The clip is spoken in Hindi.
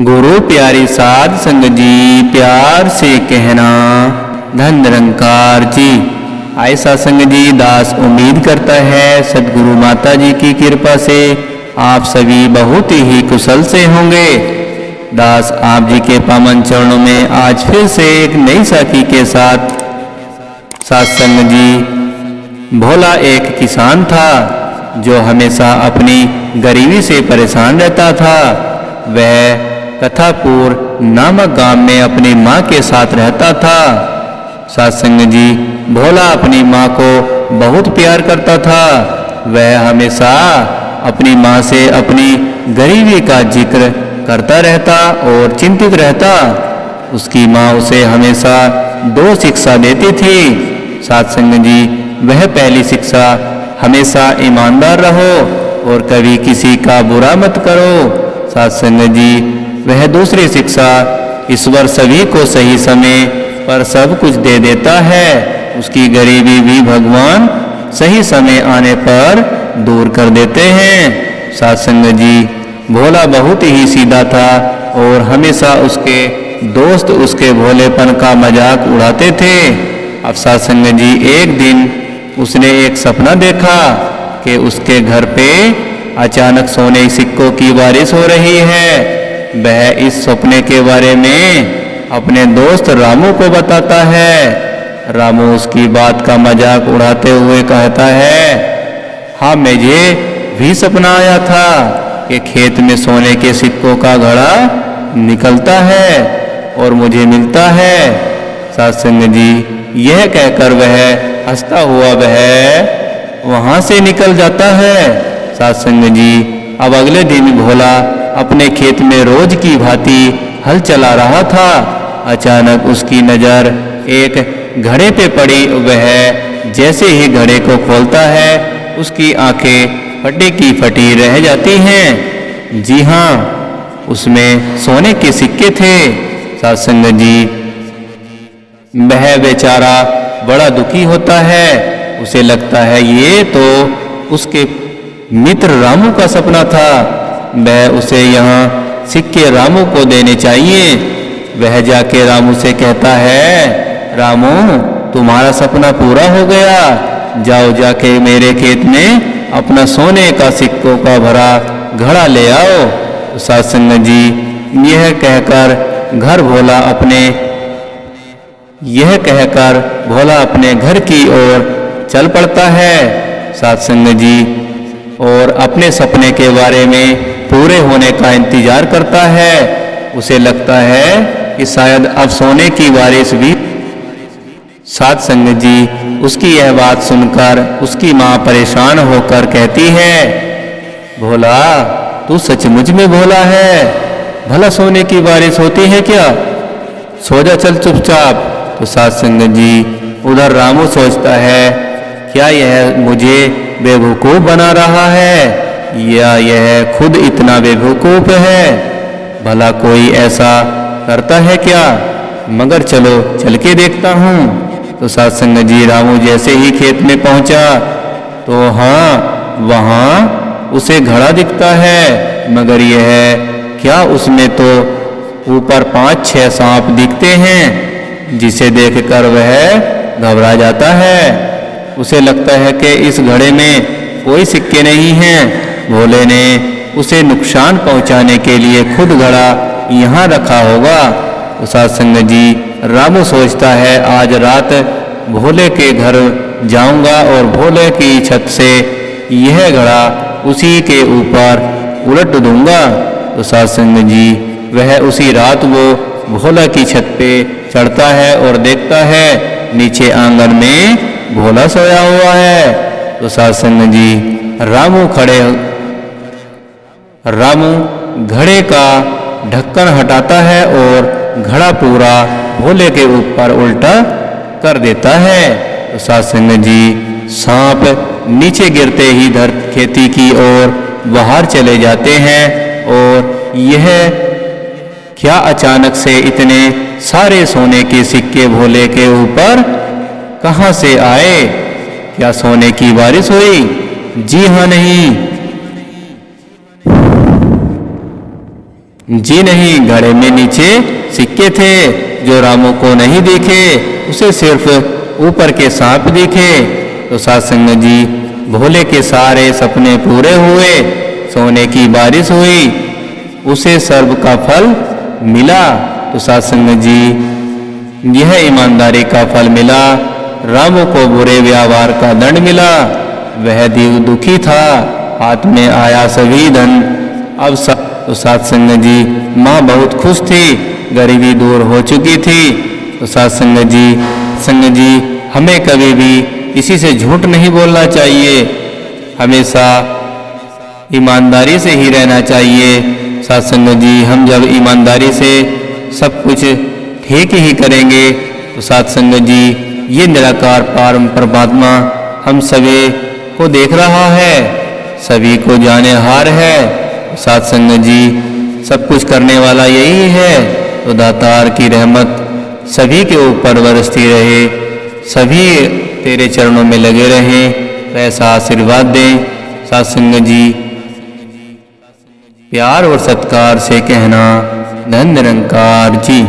गुरु प्यारी साध संग जी प्यार से कहना, धन निरंकार जी। ऐसा संग जी दास उम्मीद करता है सदगुरु माता जी की कृपा से आप सभी बहुत ही कुशल से होंगे। दास आप जी के पावन चरणों में आज फिर से एक नई साखी के साथ सत्संग जी। भोला एक किसान था जो हमेशा अपनी गरीबी से परेशान रहता था। वह कथापुर नामक गांव में अपनी माँ के साथ रहता था। सत्संग जी, भोला अपनी माँ को बहुत प्यार करता था। वह हमेशा अपनी माँ से अपनी गरीबी का जिक्र करता रहता और चिंतित रहता। उसकी माँ उसे हमेशा 2 शिक्षा देती थी। सत्संग जी, वह पहली शिक्षा हमेशा ईमानदार रहो और कभी किसी का बुरा मत करो। सत्संग जी, वह दूसरी शिक्षा ईश्वर सभी को सही समय पर सब कुछ दे देता है। उसकी गरीबी भी भगवान सही समय आने पर दूर कर देते हैं। सत्संग जी, भोला बहुत ही सीधा था और हमेशा उसके दोस्त उसके भोलेपन का मजाक उड़ाते थे। अब सत्संग जी, एक दिन उसने एक सपना देखा कि उसके घर पे अचानक सोने सिक्कों की बारिश हो रही है। वह इस सपने के बारे में अपने दोस्त रामू को बताता है। रामू उसकी बात का मजाक उड़ाते हुए कहता है, हाँ, मुझे भी सपना आया था कि खेत में सोने के सिक्कों का घड़ा निकलता है और मुझे मिलता है। सत्संग जी, यह कहकर वह हंसता हुआ वह वहां से निकल जाता है। सत्संग जी, अब अगले दिन भोला अपने खेत में रोज की भांति हल चला रहा था। अचानक उसकी नजर एक घड़े पे पड़ी। वह जैसे ही घड़े को खोलता है उसकी आंखें फटी की फटी रह जाती हैं। जी हाँ, उसमें सोने के सिक्के थे। सत्संग जी, वह बेचारा बड़ा दुखी होता है। उसे लगता है ये तो उसके मित्र रामू का सपना था। वह उसे यहाँ सिक्के रामू को देने चाहिए। वह जाके रामू से कहता है, रामू, तुम्हारा सपना पूरा हो गया। जाओ जाके मेरे खेत में अपना सोने का सिक्कों का भरा घड़ा ले आओ। सत्संग जी, यह कहकर भोला अपने घर की ओर चल पड़ता है। सत्संग जी, और अपने सपने के बारे में पूरे होने का इंतजार करता है। उसे लगता है कि शायद अब सोने की बारिश भी। सत्संग जी, उसकी यह बात सुनकर उसकी माँ परेशान होकर कहती है, भोला, तू सचमुच में भोला है। भला सोने की बारिश होती है क्या? सो जा चल चुपचाप। तो सत्संग जी, उधर रामू सोचता है, क्या यह मुझे बेवकूफ़ बना रहा है या यह खुद इतना बेवकूफ़ है? भला कोई ऐसा करता है क्या? मगर चलो चल के देखता हूँ। तो सत्संग जी, रामू जैसे ही खेत में पहुँचा तो हाँ, वहाँ उसे घड़ा दिखता है। मगर यह क्या, उसमें तो ऊपर 5-6 सांप दिखते हैं, जिसे देखकर वह घबरा जाता है। उसे लगता है कि इस घड़े में कोई सिक्के नहीं हैं। भोले ने उसे नुकसान पहुंचाने के लिए खुद घड़ा यहाँ रखा होगा। तो सत्संग जी, रामू सोचता है, आज रात भोले के घर जाऊंगा और भोले की छत से यह घड़ा उसी के ऊपर उलट दूंगा। तो सत्संग जी, वह उसी रात वो भोला की छत पे चढ़ता है और देखता है नीचे आंगन में भोला सोया हुआ है। तो सत्संग जी, रामू घड़े का ढक्कन हटाता है और घड़ा पूरा भोले के ऊपर उल्टा कर देता है। तो सत्संग जी, सांप नीचे गिरते ही खेती की ओर बाहर चले जाते हैं। और यह क्या, अचानक से इतने सारे सोने के सिक्के भोले के ऊपर कहाँ से आए? क्या सोने की बारिश हुई? जी हाँ, नहीं। जी नहीं, घड़े में नीचे सिक्के थे, जो रामों को नहीं दिखे, उसे सिर्फ ऊपर के सांप दिखे। तो साध संगत जी, भोले के सारे सपने पूरे हुए, सोने की बारिश हुई, उसे सर्व का फल मिला। तो साध संगत जी, यह ईमानदारी का फल मिला। रामों को बुरे व्यवहार का दंड मिला। वह देव दुखी था, हाथ में आया सभी धन। अब तो साध संगत जी, माँ बहुत खुश थी, गरीबी दूर हो चुकी थी। तो साध संगत जी, हमें कभी भी किसी से झूठ नहीं बोलना चाहिए, हमेशा ईमानदारी से ही रहना चाहिए। साध संगत जी, हम जब ईमानदारी से सब कुछ ठीक ही करेंगे तो साध संगत जी, ये निराकार परम परमात्मा हम सभी को देख रहा है, सभी को जाने हार है। साध संगत जी, सब कुछ करने वाला यही है। तो दातार की रहमत सभी के ऊपर बरसती रहे, सभी तेरे चरणों में लगे रहें, ऐसा आशीर्वाद दें। साध संगत जी, प्यार और सत्कार से कहना, धन निरंकार जी।